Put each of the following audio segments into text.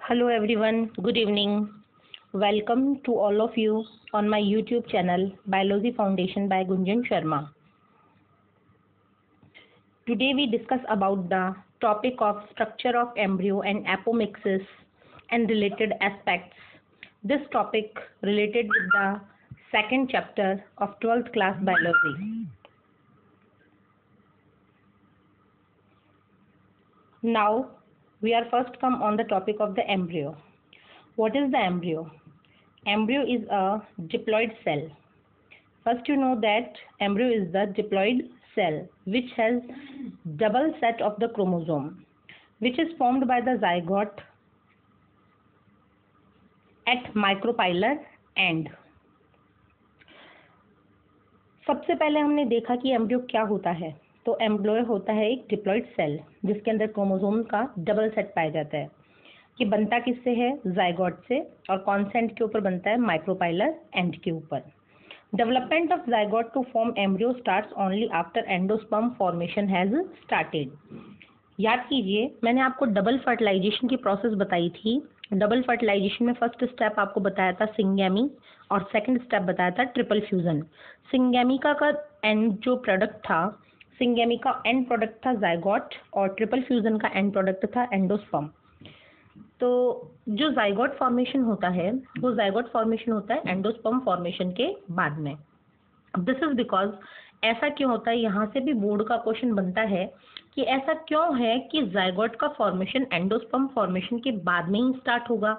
Hello everyone, good evening. Welcome to all of you on my YouTube channel Biology Foundation by Gunjan Sharma. Today we discuss about the topic of structure of embryo and apomixis and related aspects. This topic related with the second chapter of 12th class biology. Now we are first come on the topic of the embryo. What is the embryo? Embryo is a diploid cell. First you know that embryo is the diploid cell which has double set of the chromosome which is formed by the zygote at micropylar end. सबसे पहले हमने देखा कि embryo क्या होता है। तो embryo होता है एक डिप्लॉइड सेल जिसके अंदर क्रोमोसोम का डबल सेट पाया जाता है। ये बनता किससे है? जाइगोट से, और कौन से एंड के ऊपर बनता है? माइक्रोपाइलर एंड के ऊपर। Development of zygote to form embryo starts only after endosperm formation has started. याद कीजिए, मैंने आपको डबल फर्टिलाइजेशन की प्रोसेस बताई थी। डबल फर्टिलाइजेशन में फर्स्ट स्टेप आपको बताया था सिंगैमी और सेकंड स्टेप बताया था ट्रिपल फ्यूजन। सिंगैमिका का एंड जो प्रोडक्ट था, सिंगैमी का एंड प्रोडक्ट था जाइगोट और ट्रिपल फ्यूजन का एंड प्रोडक्ट था एंडोस्पर्म। तो जो जाइगोट फॉर्मेशन होता है वो जाइगोट फॉर्मेशन होता है एंडोस्पर्म फॉर्मेशन के बाद में। दिस इज बिकॉज ऐसा क्यों होता है, यहाँ से भी बोर्ड का क्वेश्चन बनता है कि ऐसा क्यों है कि जाइगोट का फॉर्मेशन एंडोस्पर्म फॉर्मेशन के बाद में ही स्टार्ट होगा।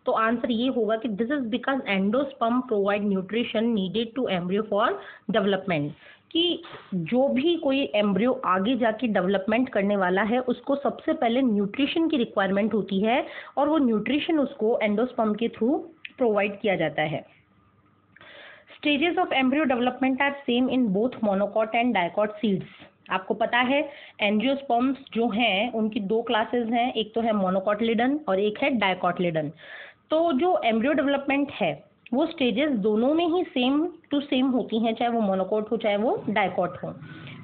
तो आंसर ये होगा कि this is because endosperm provide nutrition needed to embryo for development. कि जो भी कोई एम्ब्रियो आगे जाके डेवलपमेंट करने वाला है उसको सबसे पहले न्यूट्रिशन की रिक्वायरमेंट होती है और वो न्यूट्रिशन उसको एंडोस्पर्म के थ्रू प्रोवाइड किया जाता है। Stages of embryo development are same in both monocot and dicot seeds. आपको पता है एंजियोस्पर्म्स जो हैं उनकी दो क्लासेस हैं, एक तो है मोनोकॉटिलिडन और एक है डाइकॉटिलिडन। तो जो एम्ब्रियो डेवलपमेंट है वो स्टेजेस दोनों में ही सेम टू सेम होती हैं, चाहे वो मोनोकॉट हो चाहे वो डाइकॉट हो।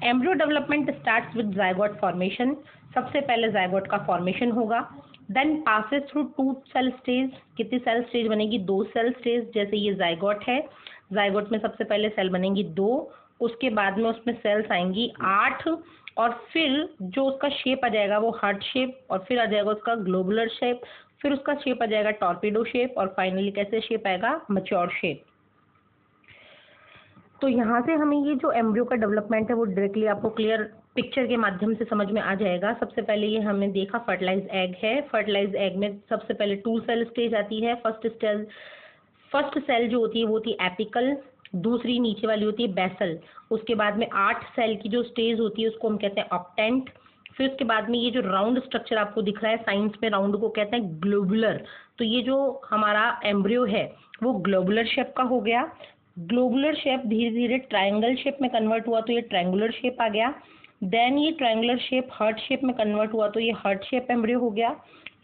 Embryo development starts with zygote formation. सबसे पहले जाइगोट का फॉर्मेशन होगा, then passes through 2 cell stage. कितनी सेल स्टेज बनेगी? 2 सेल स्टेज। जैसे ये जाइगोट है, जाइगोट में सबसे पहले सेल बनेंगी 2, उसके बाद में उसमें सेल्स आएंगी 8, और फिर जो उसका शेप आ जाएगा वो हार्ट शेप, और फिर आ जाएगा उसका ग्लोबुलर शेप, फिर उसका शेप आ जाएगा टॉर्पेडो शेप, और फाइनली कैसे शेप आएगा? Mature shape. तो यहाँ से हमें ये जो एम्ब्रियो का डेवलपमेंट है वो डायरेक्टली आपको क्लियर पिक्चर के माध्यम से समझ में आ जाएगा। सबसे पहले ये हमने देखा फर्टिलाइज एग है। फर्टिलाइज एग में सबसे पहले 2 सेल स्टेज आती है। फर्स्ट सेल जो होती है वो होती है एपिकल, दूसरी नीचे वाली होती है बेसल। उसके बाद में 8 सेल की जो स्टेज होती है उसको हम कहते हैं ऑक्टेंट। फिर उसके बाद में ये जो राउंड स्ट्रक्चर आपको दिख रहा है, साइंस में राउंड को कहते हैं ग्लोबुलर। तो ये जो हमारा एम्ब्रियो है वो ग्लोबुलर शेप का हो गया। ग्लोबुलर शेप धीरे धीरे ट्रायंगल शेप में कन्वर्ट हुआ तो ये ट्रायंगुलर शेप आ गया। देन ये ट्रायंगुलर शेप हार्ट शेप में कन्वर्ट हुआ तो ये हार्ट शेप एम्ब्रियो हो गया।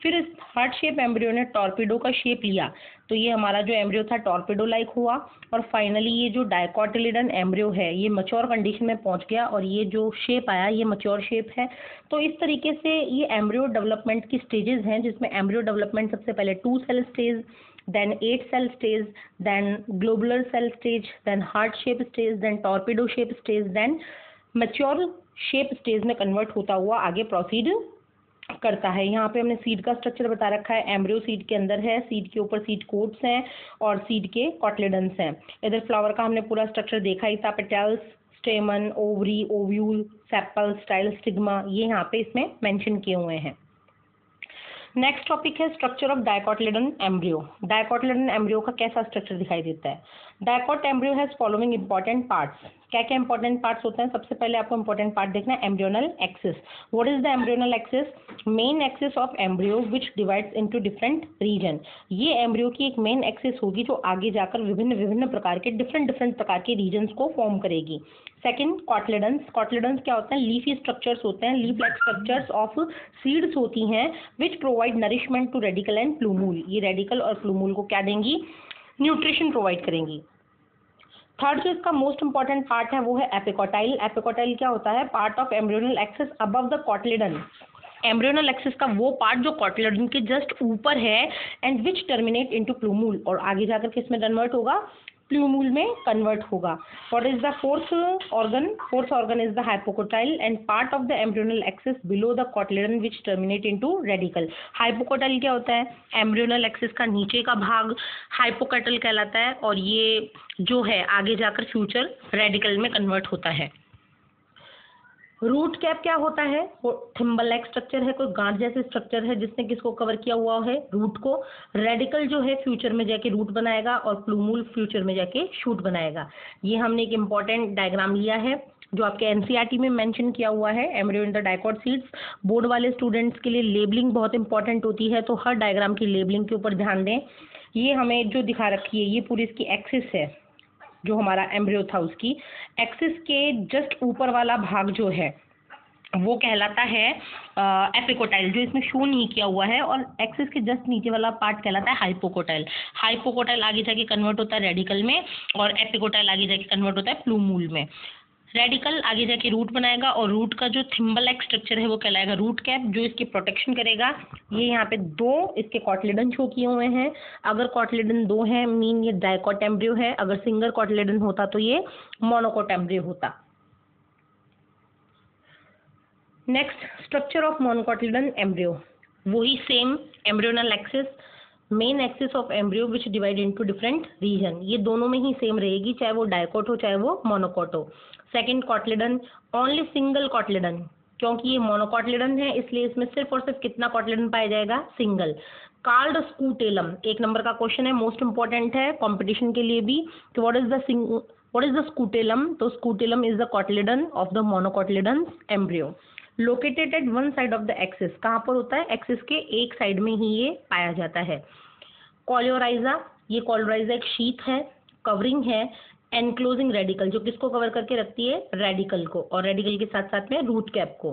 फिर इस हार्ट शेप एम्ब्रियो ने टॉर्पेडो का शेप लिया तो ये हमारा जो एम्ब्रियो था टॉर्पेडो लाइक हुआ। और फाइनली ये जो डाइकॉटिलिडन एम्ब्रियो है ये मैच्योर कंडीशन में पहुंच गया और ये जो शेप आया ये मैच्योर शेप है। तो इस तरीके से ये एम्ब्रियो डेवलपमेंट की स्टेजेस हैं, जिसमें एम्ब्रियो डेवलपमेंट सबसे पहले 2 cell stage, then 8 cell stage, then globular cell stage, then heart shape stage, then torpedo shape stage, then mature shape stage में कन्वर्ट होता हुआ आगे प्रोसीड करता है। यहाँ पे हमने सीड का स्ट्रक्चर बता रखा है। एम्ब्रियो सीड के अंदर है, सीड के ऊपर सीड कोट्स हैं और सीड के कॉटलेडन्स हैं। इधर फ्लावर का हमने पूरा स्ट्रक्चर देखा ही था, petals, स्टेमन, ovary, ovule, sepal, style, stigma, ये यहाँ पे इसमें मेंशन किए हुए हैं। नेक्स्ट टॉपिक है स्ट्रक्चर ऑफ डाइकॉटिलिडन एम्ब्रियो। डाइकॉटिलिडन एम्ब्रियो का कैसा स्ट्रक्चर दिखाई देता है? Dicot embryo has following important parts. क्या क्या इंपॉर्टेंट पार्ट्स होते हैं? सबसे पहले आपको इंपॉर्टेंट पार्ट देखना है embryonal axis. What is the embryonal axis? Main axis of embryo which divides into different region. ये एम्ब्रियो की एक मेन एक्सिस होगी जो आगे जाकर विभिन्न विभिन्न प्रकार के डिफरेंट प्रकार के रीजन्स को फॉर्म करेगी। सेकंड, कॉटलेडन्स। कॉटलेडन्स क्या होते हैं? लीफी स्ट्रक्चर्स होते हैं, leaf like structures of seeds होती हैं which provide nourishment to radicle and plumule. ये रेडिकल और प्लूमूल को क्या देंगी? न्यूट्रिशन प्रोवाइड करेंगी। थर्ड जो इसका मोस्ट इंपॉर्टेंट पार्ट है वो है एपिकोटाइल। एपिकोटाइल क्या होता है? Part of embryonal axis above the cotyledon. Embryonal axis का वो पार्ट जो कॉटिलेडन के जस्ट ऊपर है and which terminate into plumule, और आगे जाकर किस में कन्वर्ट होगा, प्लूमूल में कन्वर्ट होगा. What is the fourth organ? Fourth organ is the hypocotyl and part of the embryonal axis below the cotyledon which terminate into radical. Hypocotyl क्या होता है? एम्ब्रियोनल एक्सिस का नीचे का भाग हाइपोकोटाइल कहलाता है, और ये जो है आगे जाकर फ्यूचर रेडिकल में कन्वर्ट होता है. रूट कैप क्या होता है? वो थिम्बल लाइक स्ट्रक्चर है, कोई गांठ जैसे स्ट्रक्चर है जिसने किसको कवर किया हुआ है, रूट को. रेडिकल जो है फ्यूचर में जाके रूट बनाएगा और प्लूमूल फ्यूचर में जाके शूट बनाएगा. ये हमने एक इम्पॉर्टेंट डायग्राम लिया है जो आपके एनसीईआरटी में मेंशन किया हुआ है, embryo in the dicot seeds. Board वाले स्टूडेंट्स के लिए लेबलिंग बहुत इंपॉर्टेंट होती है, तो हर डायग्राम की लेबलिंग के ऊपर ध्यान दें. ये हमें जो दिखा रखी है ये पूरी इसकी एक्सिस है, जो हमारा एम्ब्रियो था उसकी एक्सिस के जस्ट ऊपर वाला भाग जो है वो कहलाता है एपिकोटाइल, जो इसमें शो नहीं किया हुआ है, और एक्सिस के जस्ट नीचे वाला पार्ट कहलाता है हाइपोकोटाइल. हाइपोकोटाइल आगे जाके कन्वर्ट होता है रेडिकल में, और एपिकोटाइल आगे जाके कन्वर्ट होता है प्लूमूल में. रेडिकल आगे जाके रूट बनाएगा, और रूट का जो थिम्बल लाइक स्ट्रक्चर है वो कहलाएगा रूट कैप, जो इसकी प्रोटेक्शन करेगा. ये यहाँ पे दो इसके कॉटिलेडन शो किए हुए हैं. अगर कॉटिलेडन दो हैं मीन ये डाइकॉट एम्ब्रियो है, अगर सिंगल कॉटिलेडन होता तो ये मोनोकोट एम्ब्रियो होता. Next, structure of monocotyledon embryo. वही same embryonal axis, main axis of embryo which divide into different region, ये दोनों में ही सेम रहेगी, चाहे वो डाइकोट हो चाहे वो मोनोकोट हो. Second cotyledon, only single cotyledon, क्योंकि ये मोनोकॉटिलेडन है इसलिए इसमें सिर्फ और सिर्फ कितना कॉटिलेडन पाया जाएगा, सिंगल. कार्ड स्कूटेलम, एक नंबर का क्वेश्चन है, मोस्ट इंपॉर्टेंट है कंपटीशन के लिए भी, कि व्हाट इज द स्कूटेलम. तो scutellum is the cotyledon of the monocotyledon embryo. Located at one side of the axis, कहाँ पर होता है, एक्सिस के एक साइड में ही ये पाया जाता है. कॉलियोराइजा, ये कॉलियोराइजा एक शीथ है, कवरिंग है, एनक्लोजिंग रेडिकल, जो किसको कवर करके रखती है, रेडिकल को, और रेडिकल के साथ साथ में रूट कैप को.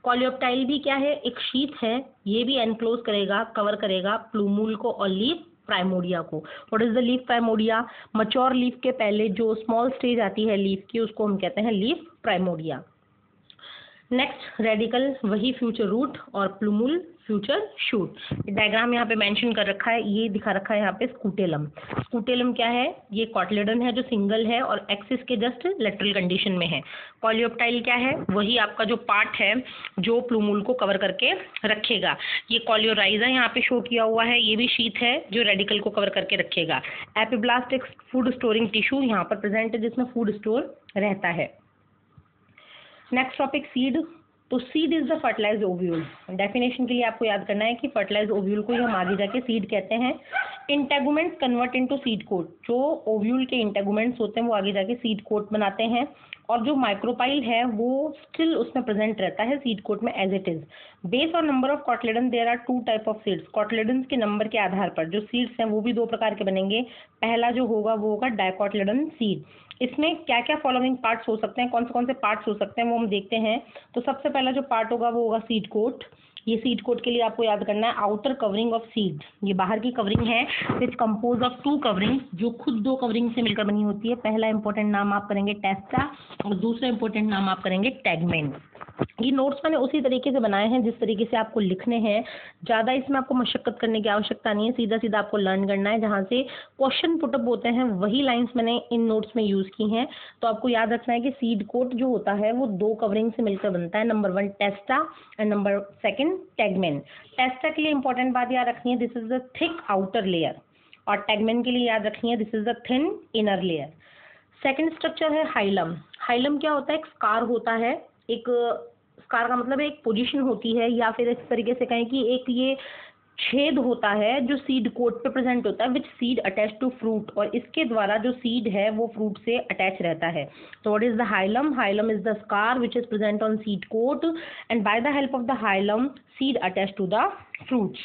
कॉलियोप्टाइल भी क्या है, एक शीथ है, ये भी एनक्लोज करेगा, कवर करेगा प्लूमूल को और लीफ प्राइमोडिया को. What is the leaf primordia? Mature leaf के पहले जो स्मॉल स्टेज आती है लीफ की उसको हम कहते हैं लीफ प्राइमोडिया. नेक्स्ट, रेडिकल वही फ्यूचर रूट और प्लूमूल फ्यूचर शूट. डायग्राम यहाँ पे मेंशन कर रखा है, ये दिखा रखा है यहाँ पे स्कूटेलम. स्कूटेलम क्या है, ये कॉटिलेडन है जो सिंगल है और एक्सिस के जस्ट लेटरल कंडीशन में है. कॉलियोप्टाइल क्या है, वही आपका जो पार्ट है जो प्लूमूल को कवर करके रखेगा. ये कॉलियोराइजा यहाँ पे शो किया हुआ है, ये भी शीथ है जो रेडिकल को कवर करके रखेगा. एपिब्लास्ट एक फूड स्टोरिंग टिश्यू यहाँ पर प्रेजेंट है जिसमें फूड स्टोर रहता है. Next topic, seed. तो seed is the fertilised ovule. Definition के लिए आपको याद करना है कि फर्टिलाइज्ड ओव्यूल को ही हम आगे जाके सीड कहते हैं. Integuments convert into seed coat, जो ओव्यूल के इंटेगुमेंट्स होते हैं वो आगे जाके सीड कोट बनाते हैं, और जो माइक्रोपाइल है वो स्टिल उसमें प्रेजेंट रहता है सीड कोट में एज इट इज. बेस और number of cotyledon, there are two type of seeds. Cotyledon के नंबर के आधार पर जो सीड्स हैं वो भी दो प्रकार के बनेंगे. पहला जो होगा वो होगा डाइकॉटिलेडन सीड. इसमें क्या क्या फॉलोइंग पार्ट्स हो सकते हैं, कौन से पार्ट्स हो सकते हैं वो हम देखते हैं. तो सबसे पहला जो पार्ट होगा वो होगा सीड कोट. ये सीड कोट के लिए आपको याद करना है आउटर कवरिंग ऑफ सीड, ये बाहर की कवरिंग है विच कंपोज ऑफ टू कवरिंग, जो खुद दो कवरिंग से मिलकर बनी होती है. पहला इंपॉर्टेंट नाम आप करेंगे टेस्टा और दूसरा इंपॉर्टेंट नाम आप करेंगे टैगमेन. ये नोट्स मैंने उसी तरीके से बनाए हैं जिस तरीके से आपको लिखने हैं, ज़्यादा इसमें आपको मशक्कत करने की आवश्यकता नहीं है, सीधा सीधा आपको लर्न करना है. जहाँ से क्वेश्चन पुटअप होते हैं वही लाइंस मैंने इन नोट्स में यूज़ की हैं. तो आपको याद रखना है कि सीड कोट जो होता है वो दो कवरिंग से मिलकर बनता है. Number 1 टेस्टा and number 2 tegmen. टेस्टा के लिए इंपॉर्टेंट बात याद रखनी है, this is the thick outer layer, और टैगमेन के लिए याद रखनी है this is the thin inner layer. Second structure है हाइलम. हाइलम क्या होता है, एक स्कार होता है. एक स्कार का मतलब एक पोजीशन होती है, या फिर इस तरीके से कहें कि एक ये छेद होता है जो सीड कोट पे प्रेजेंट होता है विच सीड अटैच टू फ्रूट, और इसके द्वारा जो सीड है वो फ्रूट से अटैच रहता है. तो what is the hilum? Hilum is the scar which is present on seed coat and by the help of the hilum seed attach to the fruits.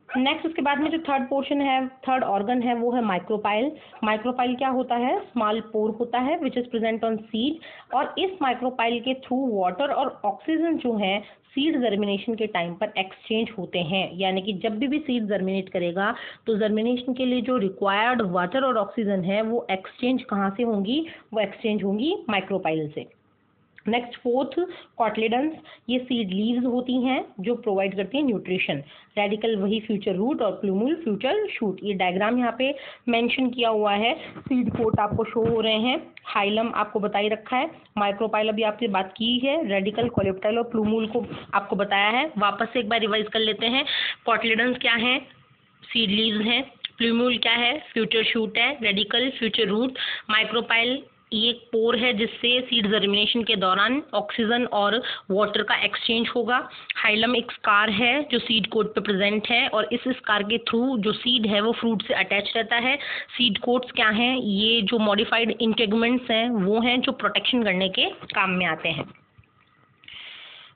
Next, उसके बाद में जो थर्ड पोर्शन है, third organ है वो है micropyle. Micropyle क्या होता है, स्मॉल पोर होता है विच इज प्रेजेंट ऑन सीड, और इस माइक्रोपाइल के थ्रू वाटर और ऑक्सीजन जो है सीड जर्मिनेशन के टाइम पर एक्सचेंज होते हैं. यानी कि जब भी सीड जर्मिनेट करेगा तो जर्मिनेशन के लिए जो रिक्वायर्ड वाटर और ऑक्सीजन है वो एक्सचेंज कहाँ से होंगी, वो एक्सचेंज होंगी माइक्रोपाइल से. नेक्स्ट फोर्थ, कॉटलेडन्स, ये सीड लीव्स होती हैं जो प्रोवाइड करती हैं न्यूट्रिशन। रेडिकल वही फ्यूचर रूट और प्लूमूल फ्यूचर शूट। ये डायग्राम यहाँ पे मेंशन किया हुआ है, सीड कोट आपको शो हो रहे हैं। हाइलम आपको बता ही रखा है, माइक्रोपाइल अभी आपसे बात की है, रेडिकल, कोलेप्टाइल और प्लूमूल को आपको बताया है। वापस से एक बार रिवाइज कर लेते हैं। कॉटलेडन्स क्या है? सीड लीव्स हैं। प्लूमूल क्या है? फ्यूचर शूट है। Radicle future root. माइक्रोपाइल ये एक पोर है जिससे सीड जर्मिनेशन के दौरान ऑक्सीजन और वाटर का एक्सचेंज होगा। हाइलम एक स्कार है जो सीड कोट पे प्रेजेंट है और इस स्कार के थ्रू जो सीड है वो फ्रूट से अटैच रहता है। सीड कोट्स क्या हैं? ये जो मॉडिफाइड इंटेगुमेंट्स हैं वो हैं जो प्रोटेक्शन करने के काम में आते हैं।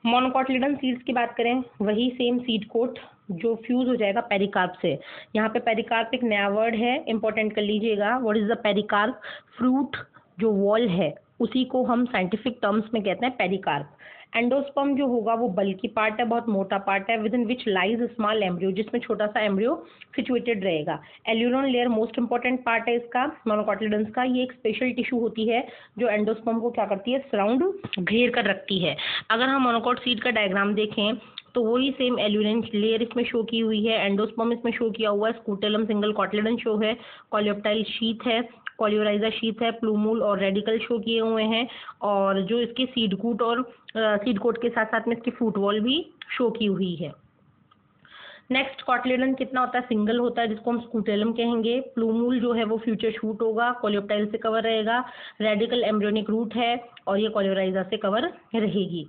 मोनोकोटिलेडन सीड्स की बात करें, वही सेम सीड कोट जो फ्यूज हो जाएगा पेरिकार्प से। यहाँ पे पेरिकार्प एक नया वर्ड है, इंपॉर्टेंट कर लीजिएगा। What is the pericarp? Fruit जो वॉल है उसी को हम साइंटिफिक टर्म्स में कहते हैं पेरिकार्प। एंडोस्पर्म जो होगा वो बल्की पार्ट है, बहुत मोटा पार्ट है, with in which lies small embryo, जिसमें छोटा सा एम्ब्रियो सिचुएटेड रहेगा। Aleurone layer most important part है इसका, मोनोकोटिलेडन्स का। ये एक स्पेशल टिश्यू होती है जो एंडोस्पर्म को क्या करती है? सराउंड, घेर कर रखती है। अगर हम मोनोकोट सीड का डायग्राम देखें तो वही सेम एल्यूरेन लेयर इसमें शो की हुई है, एंडोस्पर्म इसमें शो किया हुआ है, स्कूटेलम सिंगल कॉटिलेडन शो है, कोलियोप्टाइल शीथ है, कोलियोराइजा शीथ है, प्लूमूल और रेडिकल शो किए हुए हैं, और जो इसके सीड कोट और सीड कोट के साथ साथ में इसकी फ्रूट वॉल भी शो की हुई है। नेक्स्ट, कॉटिलेडन कितना होता है? सिंगल होता है, जिसको हम स्कूटेलम कहेंगे। प्लूमूल जो है वो फ्यूचर शूट होगा, कोलियोप्टाइल से कवर रहेगा। रेडिकल एम्ब्रियोनिक रूट है और ये कोलियोराइजा से कवर रहेगी।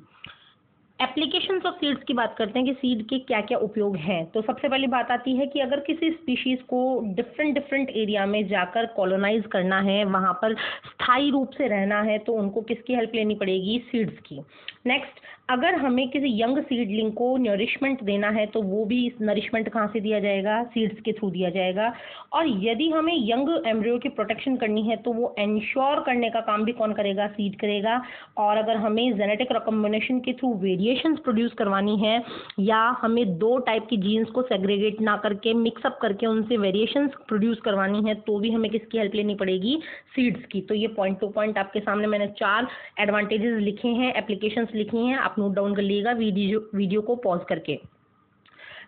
एप्लीकेशंस ऑफ सीड्स की बात करते हैं कि सीड के क्या क्या उपयोग हैं। तो सबसे पहली बात आती है कि अगर किसी स्पीशीज को डिफरेंट एरिया में जाकर कॉलोनाइज करना है, वहाँ पर स्थायी रूप से रहना है, तो उनको किसकी हेल्प लेनी पड़ेगी? सीड्स की। नेक्स्ट, अगर हमें किसी यंग सीडलिंग को नरिशमेंट देना है तो वो भी नरिशमेंट कहाँ से दिया जाएगा? सीड्स के थ्रू दिया जाएगा। और यदि हमें यंग एम्ब्रियो की प्रोटेक्शन करनी है तो वो एंश्योर करने का काम भी कौन करेगा? सीड करेगा। और अगर हमें जेनेटिक रिकॉम्बिनेशन के थ्रू वेरिएशंस प्रोड्यूस करवानी है, या हमें दो टाइप की जीन्स को सेग्रीगेट ना करके मिक्सअप करके उनसे वेरिएशंस प्रोड्यूस करवानी है, तो भी हमें किसकी हेल्प लेनी पड़ेगी? सीड्स की। तो ये पॉइंट टू पॉइंट आपके सामने मैंने 4 एडवांटेजेस लिखे हैं, एप्लीकेशंस लिखी हैं, आप नोट डाउन कर लीजिएगा वीडियो को पॉज करके।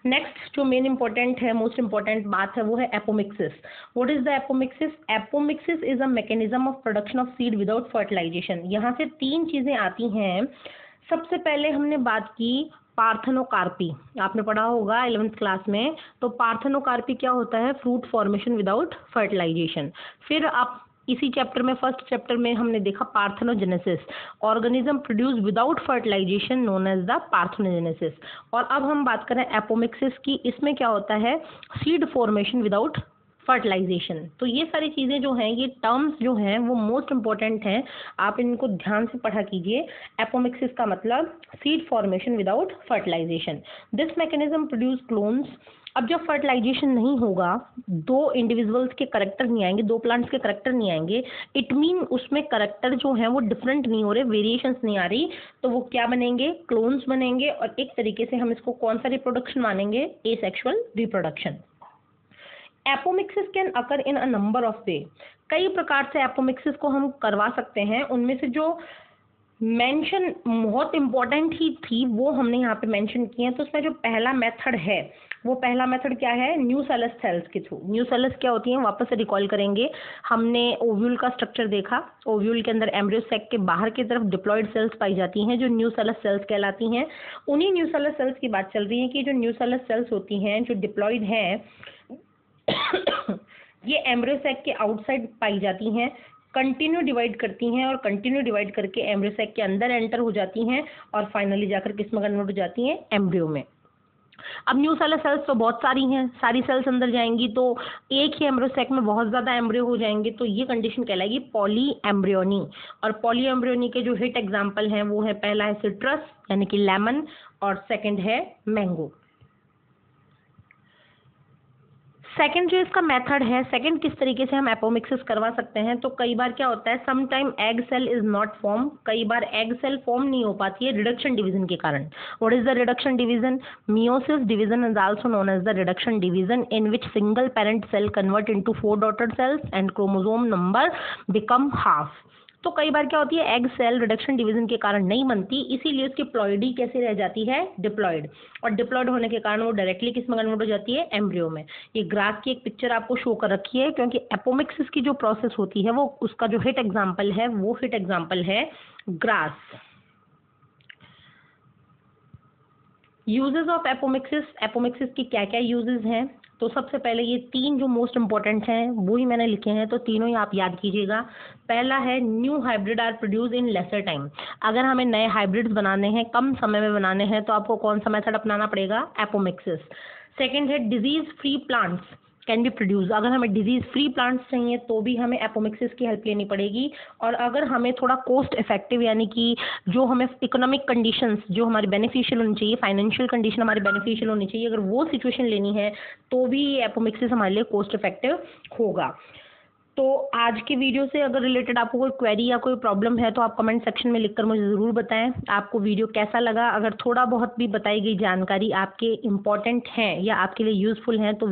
नेक्स्ट जो मेन इंपॉर्टेंट है, मोस्ट इंपॉर्टेंट बात है, वो है apomixis. What is the apomixis? Apomixis is a mechanism of production of seed without fertilization. यहाँ से 3 चीजें आती हैं। सबसे पहले हमने बात की पार्थेनोकार्पी, आपने पढ़ा होगा 11th क्लास में। तो पार्थेनोकार्पी क्या होता है? Fruit formation without fertilization. फिर आप इसी चैप्टर में, फर्स्ट चैप्टर में हमने देखा parthenogenesis, organism produce without fertilization known as the parthenogenesis. और अब हम बात करें एपोमिक्सिस की, इसमें क्या होता है? Seed formation without fertilization. तो ये सारी चीज़ें जो हैं, ये टर्म्स जो हैं वो मोस्ट इंपॉर्टेंट हैं, आप इनको ध्यान से पढ़ा कीजिए। एपोमिक्सिस का मतलब seed formation without fertilization. This mechanism produce clones. अब जब फर्टिलाइजेशन नहीं होगा, 2 इंडिविजुअल्स के करेक्टर नहीं आएंगे, 2 प्लांट्स के करेक्टर नहीं आएंगे, इट मीन उसमें करेक्टर जो है वो डिफरेंट नहीं हो रहे, वेरिएशंस नहीं आ रही, तो वो क्या बनेंगे? क्लोन्स बनेंगे। और एक तरीके से हम इसको कौन सा रिप्रोडक्शन मानेंगे? Asexual reproduction. Apomixis can occur in a number of वे। कई प्रकार से एपोमिक्सिस को हम करवा सकते हैं। उनमें से जो मेंशन बहुत इंपॉर्टेंट ही थी वो हमने यहाँ पे मेंशन किए हैं। तो उसमें जो पहला मेथड है, वो पहला मेथड क्या है? न्यूसेलस सेल्स के थ्रू। न्यूसेलस क्या होती हैं? वापस से रिकॉल करेंगे, हमने ओव्यूल का स्ट्रक्चर देखा। ओव्यूल के अंदर एम्ब्रियो सैक के बाहर की तरफ डिप्लॉयड सेल्स पाई जाती हैं जो न्यूसेलस सेल्स कहलाती हैं। उन्हीं न्यूसेलस सेल्स की बात चल रही है कि जो न्यूसेलस सेल्स होती हैं, जो डिप्लॉयड हैं, ये एम्ब्रियो सैक के आउटसाइड पाई जाती हैं, कंटिन्यू डिवाइड करती हैं और कंटिन्यू डिवाइड करके एम्ब्रियो सैक के अंदर एंटर हो जाती हैं और फाइनली जाकर किस में कन्वर्ट हो जाती हैं? एम्ब्रियो में। अब न्यूसेलस सेल्स तो बहुत सारी हैं, सारी सेल्स अंदर जाएंगी तो एक ही एम्ब्रियो सैक में बहुत ज़्यादा एम्ब्रियो हो जाएंगे, तो ये कंडीशन कहलाएगी पॉली एम्ब्रियोनी। और पॉली एम्ब्रियोनी के जो हिट एग्जाम्पल हैं वो है, पहला है सिट्रस यानी कि लेमन, और सेकेंड है मैंगो। सेकेंड जो इसका मेथड है, सेकेंड किस तरीके से हम एपोमिक्सिस करवा सकते हैं, तो कई बार क्या होता है, some time egg cell is not form, कई बार एग सेल फॉर्म नहीं हो पाती है रिडक्शन डिवीजन के कारण। What is the reduction division? Meiosis division is also known as the reduction division in which single parent cell convert into 4 daughter cells and chromosome number become half. तो कई बार क्या होती है, एग सेल रिडक्शन डिवीजन के कारण नहीं बनती, इसीलिए उसकी प्लॉइडी कैसे रह जाती है, डिप्लॉइड, और डिप्लॉइड होने के कारण वो डायरेक्टली किस में कन्वर्ट हो जाती है, एम्ब्रियो में। ये ग्रास की एक पिक्चर आपको शो कर रखी है, क्योंकि एपोमिक्सिस की जो प्रोसेस होती है वो उसका जो हिट एग्जाम्पल है वो हिट एग्जाम्पल है grass. Uses of apomixis, apomixis की क्या क्या यूजेस हैं, तो सबसे पहले ये 3 जो मोस्ट इंपॉर्टेंट हैं वो ही मैंने लिखे हैं, तो तीनों ही आप याद कीजिएगा। पहला है new hybrid are produce in lesser time, अगर हमें नए हाइब्रिड्स बनाने हैं, कम समय में बनाने हैं, तो आपको कौन सा मेथड अपनाना पड़ेगा, एपोमिक्सिस। सेकेंड है disease free plants can be produce, अगर हमें डिजीज फ्री प्लांट्स चाहिए तो भी हमें एपोमिक्सिस की हेल्प लेनी पड़ेगी। और अगर हमें थोड़ा कॉस्ट इफेक्टिव, यानी कि जो हमें इकोनॉमिक कंडीशंस जो हमारी बेनिफिशियल होनी चाहिए, फाइनेंशियल कंडीशन हमारी बेनिफिशियल होनी चाहिए, अगर वो सिचुएशन लेनी है तो भी एपोमिक्सिस हमारे लिए कॉस्ट इफेक्टिव होगा। तो आज के वीडियो से अगर रिलेटेड आपको कोई क्वेरी या कोई प्रॉब्लम है तो आप कमेंट सेक्शन में लिखकर मुझे ज़रूर बताएं। आपको वीडियो कैसा लगा, अगर थोड़ा बहुत भी बताई गई जानकारी आपके इम्पॉर्टेंट हैं या आपके लिए यूज़फुल हैं तो